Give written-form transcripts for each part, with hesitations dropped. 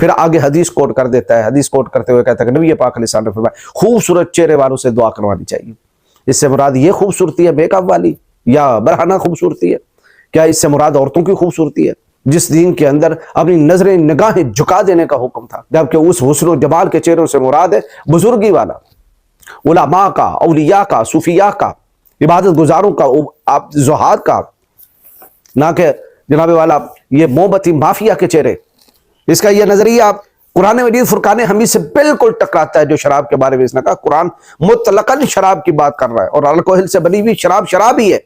پھر آگے حدیث کوٹ کر دیتا ہے، حدیث کوٹ کرتے ہوئے کہتا ہے کہ نبی پاک علیہ السلام نے فرمایا خوبصورت چہرے والوں سے دعا کروانی چاہیے۔ اس سے مراد یہ خوبصورتی ہے میک اپ والی یا برہنہ خوبصورتی ہے؟ کیا اس سے مراد عورتوں کی خوبصورتی ہے؟ جس دین کے اندر اپنی نظریں نگاہیں جھکا دینے کا حکم تھا، جبکہ اس حسن و جمال کے چہروں سے مراد ہے بزرگی والا، علماء کا، اولیاء کا، صوفیاء کا، عبادت گزاروں کا، زہاد کا، نہ کہ جناب والا یہ مومبتی مافیا کے چہرے۔ اس کا یہ نظریہ قرآن مجید فرقان حمید سے بالکل ٹکراتا ہے، جو شراب کے بارے میں اس نے کہا قرآن مطلقاً شراب کی بات کر رہا ہے، اور الکوہل سے بنی ہوئی شراب شراب ہی ہے۔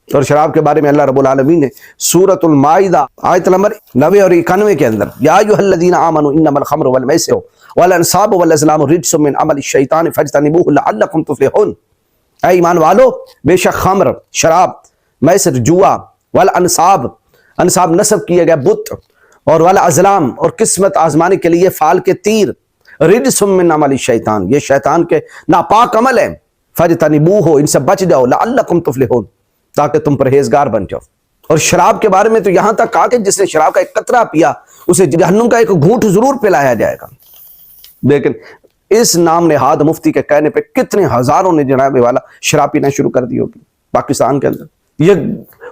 اور شراب کے بارے میں اللہ رب العالمین نے سورۃ المائدہ آیت نمبر 90 اور 91 کے اندر یا ایھا الذین آمنوا انما الخمر والمیسر والانصاب والازلام رجس من عمل الشیطان فاجتنبوه لعلکم تفلحون، اے ایمان والو بے شک خمر، شراب، میسر، جوا، والانصاب، انصاب نصب کیے گئے بت، اور والازلام اور قسمت آزمانے کے لیے فال کے تیر، رجس من عمل الشیطان یہ شیطان کے ناپاک عمل ہے، فاجتنبوه ان سے بچ جاؤ لعلکم تفلحون تاکہ تم پرہیزگار بن جاؤ۔ اور شراب کے بارے میں تو یہاں تک کہا کہ جس نے شراب کا ایک قطرہ پیا اسے جہنم کا ایک گھونٹ ضرور پلایا جائے گا۔ لیکن اس نام نہاد مفتی کے کہنے پہ کتنے ہزاروں نے جناب والا شراب پینا شروع کر دی ہوگی پاکستان کے اندر۔ یہ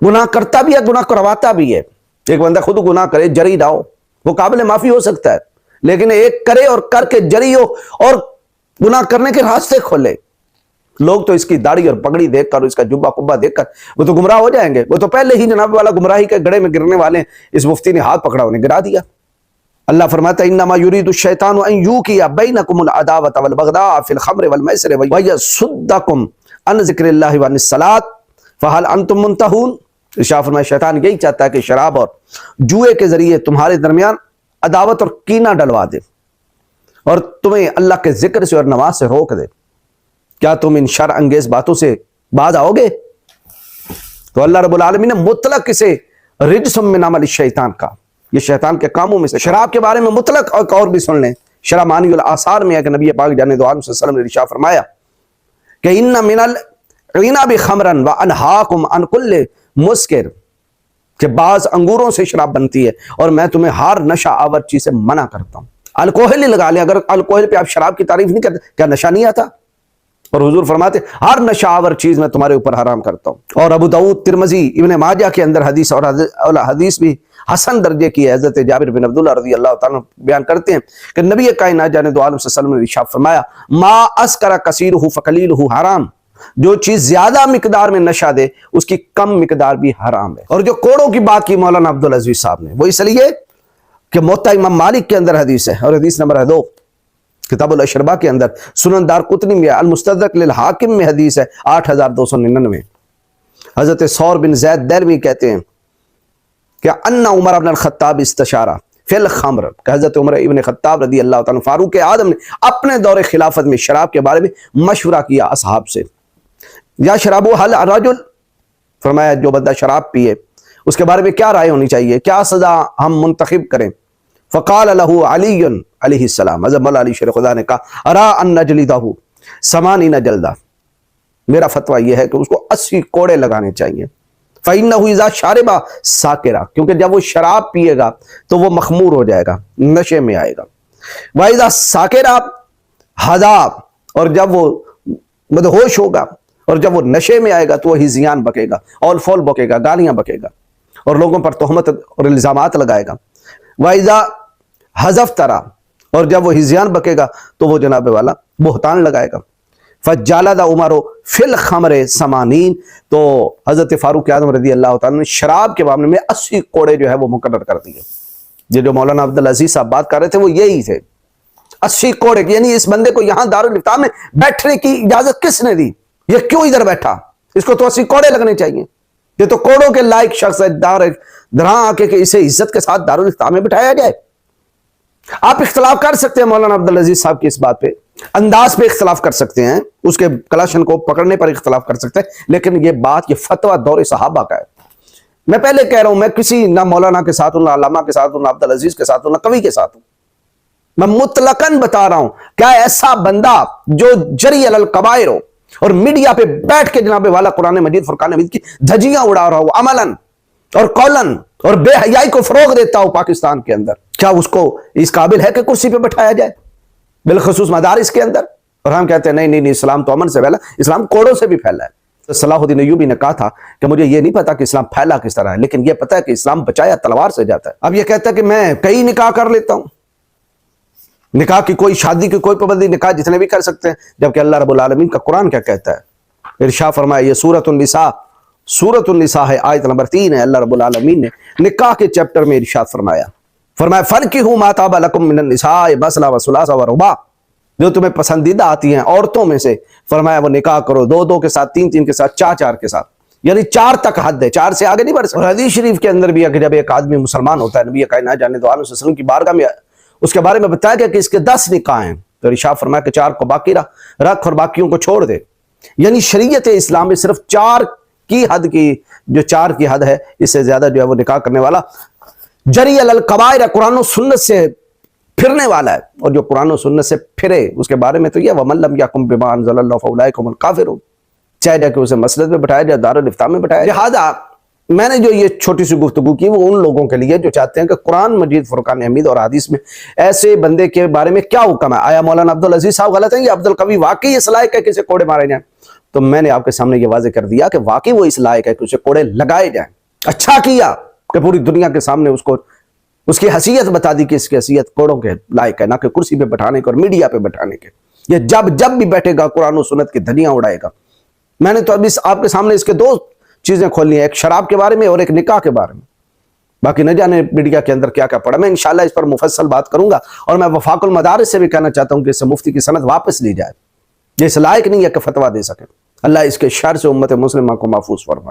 گناہ کرتا بھی ہے، گناہ کرواتا بھی ہے۔ ایک بندہ خود گناہ کرے جری نہ ہو، وہ قابل معافی ہو سکتا ہے، لیکن ایک کرے اور کر کے جری ہو اور گناہ کرنے کے راستے کھولے، لوگ تو اس کی داڑھی اور پگڑی دیکھ کر، اس کا جبہ قبہ دیکھ کر وہ تو گمراہ ہو جائیں گے۔ وہ تو پہلے ہی جناب والا گمراہی کے گڑھے میں گرنے والے ہیں، اس مفتی نے ہاتھ پکڑا انہیں گرا دیا۔ اللہ فرماتا ہے انما یرید الشیطان ان یوقع بینکم العداوۃ والبغضاء فی الخمر والمیسر ویصدکم عن ذکر اللہ وعن الصلاۃ فہل انتم منتہون۔ ارشاد فرمایا شیطان یہی چاہتا ہے کہ شراب اور جوئے کے ذریعے تمہارے درمیان عداوت اور کینہ ڈلوا دے اور تمہیں اللہ کے ذکر سے اور نماز سے روک دے۔ کیا تم ان شر انگیز باتوں سے باز آؤ گے؟ تو اللہ رب العالمین نے مطلق اسے رجس من عمل الشیطان کا، یہ شیطان کے کاموں میں سے۔ شراب کے بارے میں مطلق اور بھی سن لیں، شرح معنی الاثار میں ہے کہ نبی پاک جان دو عالم صلی اللہ علیہ وسلم نے ارشاد فرمایا کہ ان من العنب خمرا وانہاکم عن کل مسکر، کہ بعض انگوروں سے شراب بنتی ہے اور میں تمہیں ہر نشہ آور چیز سے منع کرتا ہوں۔ الکوہل ہی لگا لیں، اگر الکوہل پہ آپ شراب کی تعریف نہیں کرتے کیا نشہ نہیں آتا؟ اور حضور فرماتے ہر نشہ آور چیز میں تمہارے اوپر حرام کرتا ہوں۔ اور ابو داؤد، ترمذی، ابن ماجہ کے اندر حدیث، اور حدیث بھی حسن درجے کی ہے، حضرت جابر بن عبداللہ رضی اللہ تعالیٰ بیان کرتے ہیں کہ نبی کائنات جان دو عالم صلی اللہ علیہ وسلم نے ارشاد فرمایا ما اسکر کثیرہ فقلیلہ حرام، جو چیز زیادہ مقدار میں نشہ دے اس کی کم مقدار بھی حرام ہے۔ اور جو کوڑوں کی بات کی مولانا عبدالعزیز صاحب نے، وہ اس لیے کہ موطا امام مالک کے اندر حدیث ہے، اور حدیث نمبر 2 کتاب الاشربہ کے اندر، سنن دارقطنی میں، المستدرک للحاکم میں حدیث ہے 8299۔ حضرت ثور بن زید دہلوی کہتے ہیں کہ ان عمر بن الخطاب استشارہ فی الخمر، کہ حضرت عمر ابن خطاب رضی اللہ تعالیٰ فاروق اعظم نے اپنے دور خلافت میں شراب کے بارے میں مشورہ کیا اصحاب سے۔ یا شراب حل الرجل، فرمایا جو بندہ شراب پیے اس کے بارے میں کیا رائے ہونی چاہیے، کیا سزا ہم منتخب کریں؟ فقال له علی علیہ السلام، حضرت مولا علی شیر خدا نے کہا ارا ان نجلدہ 80 جلدہ، میرا فتویٰ یہ ہے کہ اس کو 80 کوڑے لگانے چاہیے۔ فإنه اذا شرب ساکرا، کیونکہ جب وہ شراب پیے گا تو وہ مخمور ہو جائے گا، نشے میں آئے گا۔ وإذا ساکرا حذا، اور جب وہ مدہوش ہوگا اور جب وہ نشے میں آئے گا تو وہ ہذیان بکے گا، اول فول بکے گا، گالیاں بکے گا اور لوگوں پر تہمت اور الزامات لگائے گا۔ وَإِذَا حَذَفْتَرَا، اور جب وہ ہذیان بکے گا تو وہ جناب والا بہتان لگائے گا۔ فَجَّلَدَ عُمَرُ فِي الْخَمْرِ 80، تو حضرت فاروق اعظم رضی اللہ تعالیٰ نے شراب کے معاملے میں 80 کوڑے جو ہے وہ مقرر کر دیے۔ یہ جو مولانا عبدالعزیز صاحب بات کر رہے تھے وہ یہی تھے، 80 کوڑے، یعنی اس بندے کو یہاں دارالفتاح میں بیٹھنے کی اجازت کس نے دی؟ یہ کیوں ادھر بیٹھا؟ اس کو تو 80 کوڑے لگنے چاہیے، یہ تو کوڑوں کے لائق شخص ہے، دراں آ کے کہ اسے عزت کے ساتھ دارالفتاح میں بٹھایا جائے۔ آپ اختلاف کر سکتے ہیں مولانا عبدالعزیز صاحب کی اس بات پہ، انداز پہ اختلاف کر سکتے ہیں، اس کے کلاشن کو پکڑنے پر اختلاف کر سکتے ہیں، لیکن یہ بات، یہ فتویٰ دور صحابہ کا ہے۔ میں پہلے کہہ رہا ہوں، میں کسی نہ مولانا کے ساتھ ہوں، نہ علامہ کے ساتھ ہوں، نہ عبدالعزیز کے ساتھ ہوں، نہ کبھی کے ساتھ ہوں، میں مطلقاً بتا رہا ہوں کیا ایسا بندہ جو جری علی القبائر ہو اور میڈیا پہ بیٹھ کے جناب والا قرآن مجید فرقان حمید کی دھجیاں اڑا رہا ہو عملاً، اور قولن اور بے حیائی کو فروغ دیتا ہو پاکستان کے اندر، کیا اس کو اس قابل ہے کہ کرسی پہ بٹھایا جائے، بالخصوص مدارس کے اندر؟ اور ہم کہتے ہیں نہیں، اسلام تو امن سے پھیلا، اسلام کوڑوں سے بھی پھیلا ہے۔ تو صلاح الدین ایوبی نے کہا تھا کہ مجھے یہ نہیں پتا کہ اسلام پھیلا کس طرح ہے، لیکن یہ پتا ہے کہ اسلام بچایا تلوار سے جاتا ہے۔ اب یہ کہتا ہے کہ میں کئی نکاح کر لیتا ہوں، نکاح کی کوئی، شادی کی کوئی پابندی، نکاح جتنے بھی کر سکتے ہیں، جبکہ اللہ رب العالمین کا قرآن کیا کہتا ہے؟ ارشاد فرمایا، یہ سورۃ النساء ہے، آیت نمبر 3 ہے۔ اللہ رب العالمین نے نکاح کے چیپٹر میں ارشاد فرمایا فَانكِحُوا مَا طَابَ لَكُم مِّنَ النِّسَاءِ مَثْنَىٰ وَثُلَاثَ وَرُبَاعَ، جو تمہیں پسندیدہ آتی ہیں عورتوں میں سے، فرمایا وہ نکاح کرو 2 کے ساتھ، 3 کے ساتھ، 4 کے ساتھ، یعنی 4 تک حد ہے، 4 سے آگے نہیں بڑھ سکتا۔ اور حدیث شریف کے اندر بھی ہے کہ جب ایک آدمی مسلمان ہوتا ہے، نبی کائنات جانے دو عالم صلی اللہ علیہ وسلم کی بارگاہ میں اس کے بارے میں بتایا گیا کہ اس کے 10 نکاح ہیں، تو ارشاد فرمایا کہ 4 کو باقی رکھ اور باقیوں کو چھوڑ دے۔ یعنی شریعت اسلام میں صرف 4 کی حد کی، جو 4 کی حد ہے، اس سے زیادہ جو ہے وہ نکاح کرنے والا جری علی الکبائر، قرآن و سنت سے پھرنے والا ہے، اور جو قرآن و سنت سے پھرے اس کے بارے میں تو یہ وَمَن لَّمْ يَحْكُم بِمَا أَنزَلَ اللَّهُ فَأُولَٰئِكَ هُمُ الْكَافِرُونَ، چاہے جا کہ اسے مسجد میں بٹھایا جائے، دارالفتاء میں بٹھایا جائے۔ لہٰذا میں نے جو یہ چھوٹی سی گفتگو کی وہ ان لوگوں کے لیے جو چاہتے ہیں کہ قرآن مجید، فرقان حمید اور حدیث میں ایسے بندے کے بارے میں کیا حکم ہے، آیا مولانا عبدالعزیز صاحب غلط ہیں یا عبدالقوی واقعی اس لائق ہے کہ اسے کوڑے مارے جائیں؟ تو میں نے آپ کے سامنے یہ واضح کر دیا کہ واقعی وہ اس لائق ہے کہ اسے کوڑے لگائے جائیں۔ اچھا کیا کہ پوری دنیا کے سامنے اس کی حیثیت بتا دی کہ اس کی حیثیت کوڑوں کے لائق ہے، نہ کہ کرسی پہ بٹھانے کے اور میڈیا پہ بٹھانے کے۔ یہ جب بھی بیٹھے گا قرآن و سنت کی دھنیاں اڑائے گا۔ میں نے تو ابھی آپ کے سامنے اس کے 2 چیزیں کھولنی ہیں، ایک شراب کے بارے میں اور ایک نکاح کے بارے میں، باقی نہ جانے میڈیا کے اندر کیا پڑا۔ میں انشاءاللہ اس پر مفصل بات کروں گا، اور میں وفاق المدارس سے بھی کہنا چاہتا ہوں کہ اس سے مفتی کی سند واپس لی جائے، یہ اس لائق نہیں ہے کہ فتویٰ دے سکے۔ اللہ اس کے شر سے امت مسلمہ کو محفوظ فرمائے۔